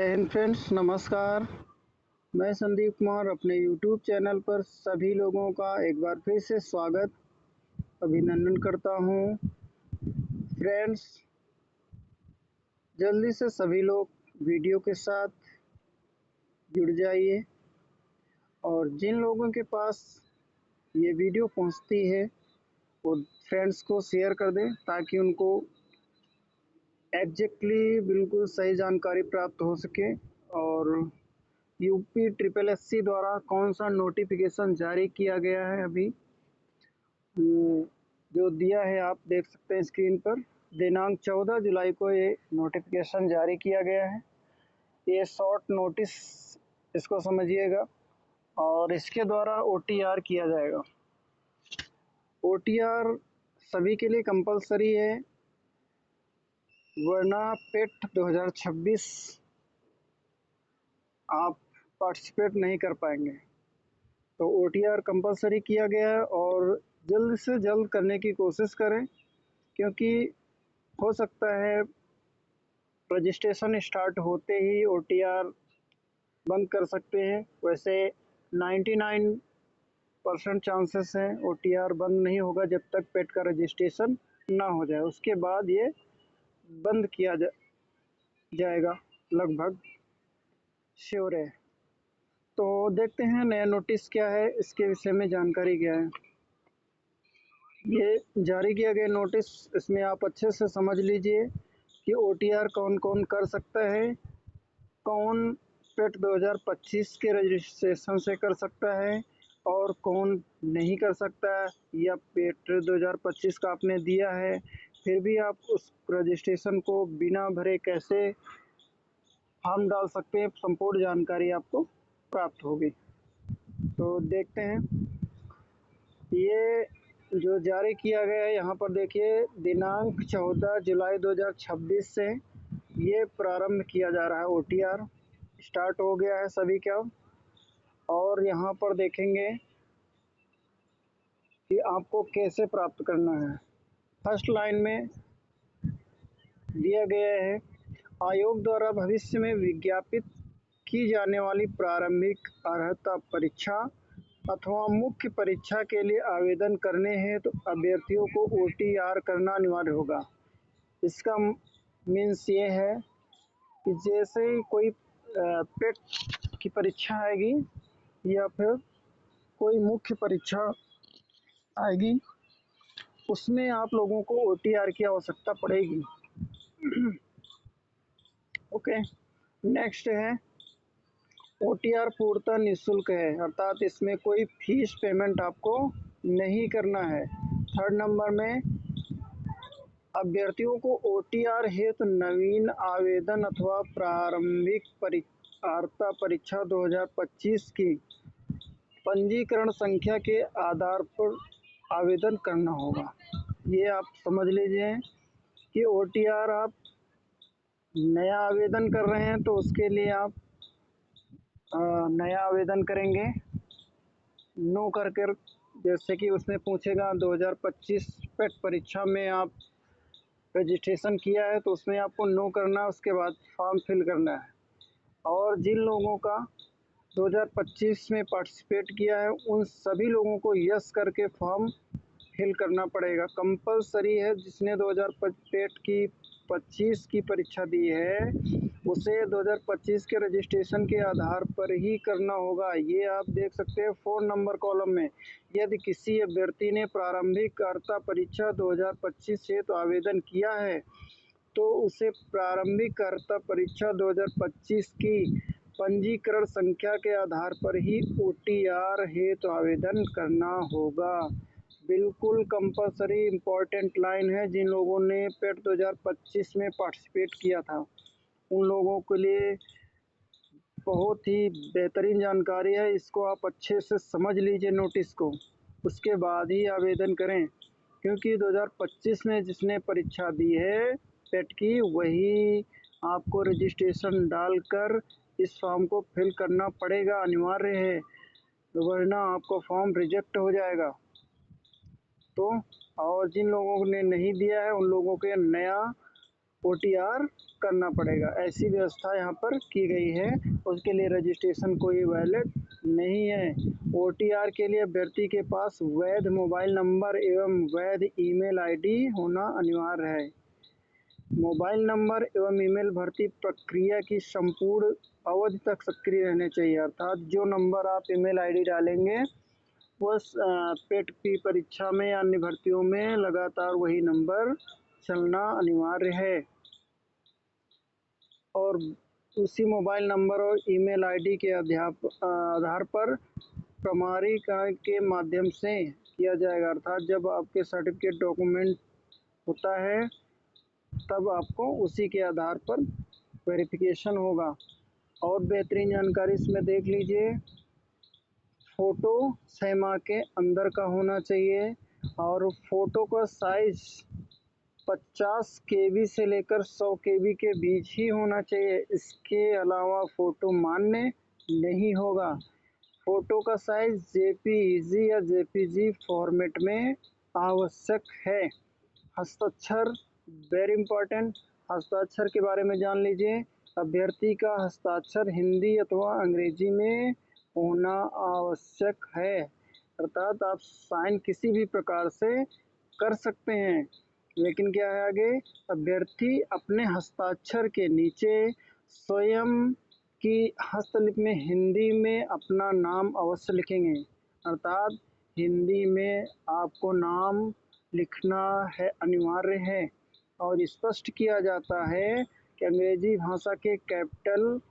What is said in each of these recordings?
जय हिंद फ्रेंड्स, नमस्कार। मैं संदीप कुमार अपने यूट्यूब चैनल पर सभी लोगों का एक बार फिर से स्वागत अभिनंदन करता हूं। फ्रेंड्स, जल्दी से सभी लोग वीडियो के साथ जुड़ जाइए और जिन लोगों के पास ये वीडियो पहुंचती है वो फ्रेंड्स को शेयर कर दें ताकि उनको एग्जैक्टली बिल्कुल सही जानकारी प्राप्त हो सके। और यूपी ट्रिपल एससी द्वारा कौन सा नोटिफिकेशन जारी किया गया है अभी जो दिया है आप देख सकते हैं स्क्रीन पर। दिनांक 14 जुलाई को ये नोटिफिकेशन जारी किया गया है। ये शॉर्ट नोटिस इसको समझिएगा और इसके द्वारा ओटीआर किया जाएगा। ओटीआर सभी के लिए कंपलसरी है, वरना पेट 2026 आप पार्टिसिपेट नहीं कर पाएंगे। तो ओटीआर कंपलसरी किया गया है और जल्द से जल्द करने की कोशिश करें, क्योंकि हो सकता है रजिस्ट्रेशन स्टार्ट होते ही ओटीआर बंद कर सकते हैं। वैसे 99% चांसेस हैं ओटीआर बंद नहीं होगा जब तक पेट का रजिस्ट्रेशन ना हो जाए। उसके बाद ये बंद किया जाएगा, लगभग श्योर है। तो देखते हैं नया नोटिस क्या है, इसके विषय में जानकारी क्या है। ये जारी किया गया नोटिस, इसमें आप अच्छे से समझ लीजिए कि ओटीआर कौन कौन कर सकता है, कौन पेट 2025 के रजिस्ट्रेशन से कर सकता है और कौन नहीं कर सकता है। या पेट 2025 का आपने दिया है फिर भी आप उस रजिस्ट्रेशन को बिना भरे कैसे फॉर्म डाल सकते हैं, संपूर्ण जानकारी आपको प्राप्त होगी। तो देखते हैं ये जो जारी किया गया है। यहाँ पर देखिए दिनांक 14 जुलाई 2026 से ये प्रारंभ किया जा रहा है। ओटीआर स्टार्ट हो गया है सभी का। और यहाँ पर देखेंगे कि आपको कैसे प्राप्त करना है। फर्स्ट लाइन में दिया गया है, आयोग द्वारा भविष्य में विज्ञापित की जाने वाली प्रारंभिक अर्हता परीक्षा अथवा मुख्य परीक्षा के लिए आवेदन करने हेतु तो अभ्यर्थियों को ओटीआर करना अनिवार्य होगा। इसका मीन्स ये है कि जैसे ही कोई पेट की परीक्षा आएगी या फिर कोई मुख्य परीक्षा आएगी, उसमें आप लोगों को ओटीआर की आवश्यकता पड़ेगी। ओके, नेक्स्ट है ओटीआर पूर्णतः निःशुल्क है, अर्थात इसमें कोई फीस पेमेंट आपको नहीं करना है। थर्ड नंबर में अभ्यर्थियों को ओटीआर हेतु नवीन आवेदन अथवा प्रारंभिक अर्हता परीक्षा 2025 की पंजीकरण संख्या के आधार पर आवेदन करना होगा। ये आप समझ लीजिए कि ओटीआर आप नया आवेदन कर रहे हैं तो उसके लिए आप नया आवेदन करेंगे नो करके। जैसे कि उसमें पूछेगा 2025 पेट परीक्षा में आप रजिस्ट्रेशन किया है तो उसमें आपको नो करना है, उसके बाद फॉर्म फिल करना है। और जिन लोगों का 2025 में पार्टिसिपेट किया है उन सभी लोगों को यस करके फॉर्म फिल करना पड़ेगा, कंपलसरी है। जिसने 2025 की परीक्षा दी है उसे 2025 के रजिस्ट्रेशन के आधार पर ही करना होगा। ये आप देख सकते हैं 4 नंबर कॉलम में, यदि किसी अभ्यर्थी ने प्रारंभिक अर्हता परीक्षा 2025 से तो आवेदन किया है तो उसे प्रारंभिक अर्हता परीक्षा 2025 की पंजीकरण संख्या के आधार पर ही ओटीआर हेतु आवेदन करना होगा। बिल्कुल कंपलसरी इम्पोर्टेंट लाइन है। जिन लोगों ने पेट 2025 में पार्टिसिपेट किया था उन लोगों के लिए बहुत ही बेहतरीन जानकारी है। इसको आप अच्छे से समझ लीजिए नोटिस को, उसके बाद ही आवेदन करें, क्योंकि 2025 में जिसने परीक्षा दी है पेट की वही आपको रजिस्ट्रेशन डालकर इस फॉर्म को फिल करना पड़ेगा, अनिवार्य है, वरना आपको फॉर्म रिजेक्ट हो जाएगा। तो और जिन लोगों ने नहीं दिया है उन लोगों के नया ओटीआर करना पड़ेगा। ऐसी व्यवस्था यहाँ पर की गई है। उसके लिए रजिस्ट्रेशन कोई वैलिड नहीं है। OTR के लिए अभ्यर्थी के पास वैध मोबाइल नंबर एवं वैध ईमेल आईडी होना अनिवार्य है। मोबाइल नंबर एवं ईमेल भर्ती प्रक्रिया की संपूर्ण अवधि तक सक्रिय रहने चाहिए। अर्थात जो नंबर आप ईमेल आईडी डालेंगे वह पेट की परीक्षा में या अन्य भर्तियों में लगातार वही नंबर चलना अनिवार्य है और उसी मोबाइल नंबर और ईमेल आईडी के आधार पर प्रमाणीकरण के माध्यम से किया जाएगा। अर्थात जब आपके सर्टिफिकेट डॉक्यूमेंट होता है तब आपको उसी के आधार पर वेरिफिकेशन होगा। और बेहतरीन जानकारी इसमें देख लीजिए। फ़ोटो 6 माह के अंदर का होना चाहिए और फ़ोटो का साइज़ 50 KB से लेकर 100 KB के बीच ही होना चाहिए। इसके अलावा फ़ोटो मान्य नहीं होगा। फ़ोटो का साइज़ JPEG या JPG फॉर्मेट में आवश्यक है। हस्ताक्षर वेरी इम्पॉर्टेंट। हस्ताक्षर के बारे में जान लीजिए। अभ्यर्थी का हस्ताक्षर हिंदी अथवा अंग्रेजी में होना आवश्यक है। अर्थात आप साइन किसी भी प्रकार से कर सकते हैं, लेकिन क्या है आगे, अभ्यर्थी अपने हस्ताक्षर के नीचे स्वयं की हस्तलिपि में हिंदी में अपना नाम अवश्य लिखेंगे। अर्थात हिंदी में आपको नाम लिखना है, अनिवार्य है। और स्पष्ट किया जाता है कि अंग्रेजी भाषा के कैपिटल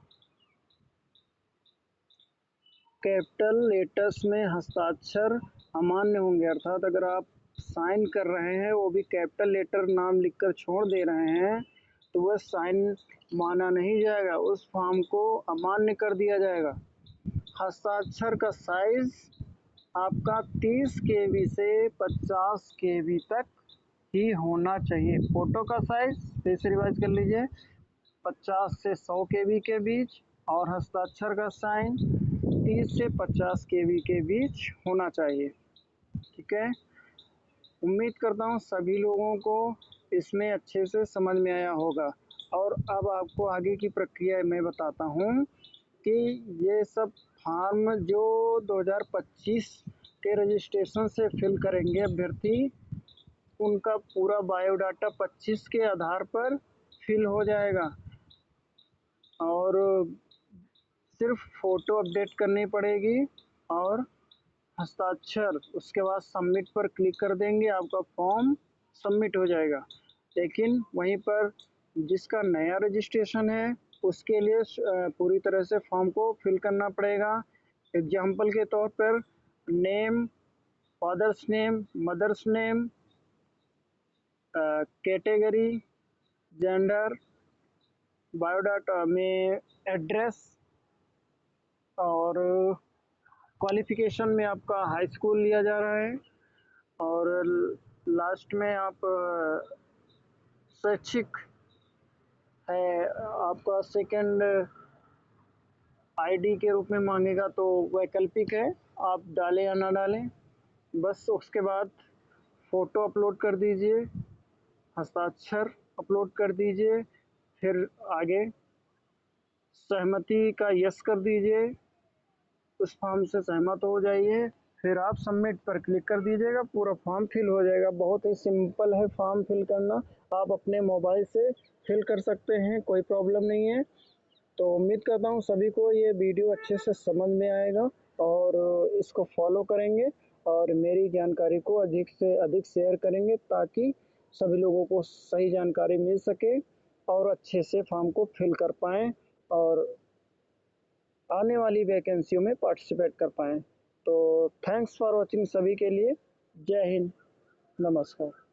लेटर्स में हस्ताक्षर अमान्य होंगे। अर्थात अगर आप साइन कर रहे हैं वो भी कैपिटल लेटर नाम लिखकर छोड़ दे रहे हैं तो वह साइन माना नहीं जाएगा, उस फॉर्म को अमान्य कर दिया जाएगा। हस्ताक्षर का साइज आपका 30 KB से 50 KB तक ही होना चाहिए। फ़ोटो का साइज फिर से रिवाइज कर लीजिए, 50 से 100 KB के बीच और हस्ताक्षर का साइन 30 से 50 KB के बीच होना चाहिए। ठीक है, उम्मीद करता हूँ सभी लोगों को इसमें अच्छे से समझ में आया होगा। और अब आपको आगे की प्रक्रिया मैं बताता हूँ कि ये सब फॉर्म जो 2025 के रजिस्ट्रेशन से फिल करेंगे अभ्यर्थी, उनका पूरा बायोडाटा 25 के आधार पर फिल हो जाएगा और सिर्फ फ़ोटो अपडेट करनी पड़ेगी और हस्ताक्षर। उसके बाद सबमिट पर क्लिक कर देंगे, आपका फॉर्म सबमिट हो जाएगा। लेकिन वहीं पर जिसका नया रजिस्ट्रेशन है उसके लिए पूरी तरह से फॉर्म को फिल करना पड़ेगा। एग्जाम्पल के तौर पर name, father's name, mother's name, category, gender, biodata में एड्रेस और क्वालिफ़िकेशन में आपका हाई स्कूल लिया जा रहा है और लास्ट में आप शैक्षिक है आपका सेकंड आईडी के रूप में मांगेगा तो वैकल्पिक है, आप डालें या ना डालें। बस उसके बाद फ़ोटो अपलोड कर दीजिए, हस्ताक्षर अपलोड कर दीजिए, फिर आगे सहमति का यस कर दीजिए, उस फॉर्म से सहमत हो जाइए, फिर आप सबमिट पर क्लिक कर दीजिएगा, पूरा फॉर्म फिल हो जाएगा। बहुत ही सिंपल है फॉर्म फिल करना, आप अपने मोबाइल से फिल कर सकते हैं, कोई प्रॉब्लम नहीं है। तो उम्मीद करता हूँ सभी को ये वीडियो अच्छे से समझ में आएगा और इसको फॉलो करेंगे और मेरी जानकारी को अधिक से अधिक शेयर करेंगे ताकि सभी लोगों को सही जानकारी मिल सके और अच्छे से फॉर्म को फिल कर पाएँ और आने वाली वैकेंसियों में पार्टिसिपेट कर पाएँ। तो थैंक्स फॉर वॉचिंग सभी के लिए। जय हिंद, नमस्कार।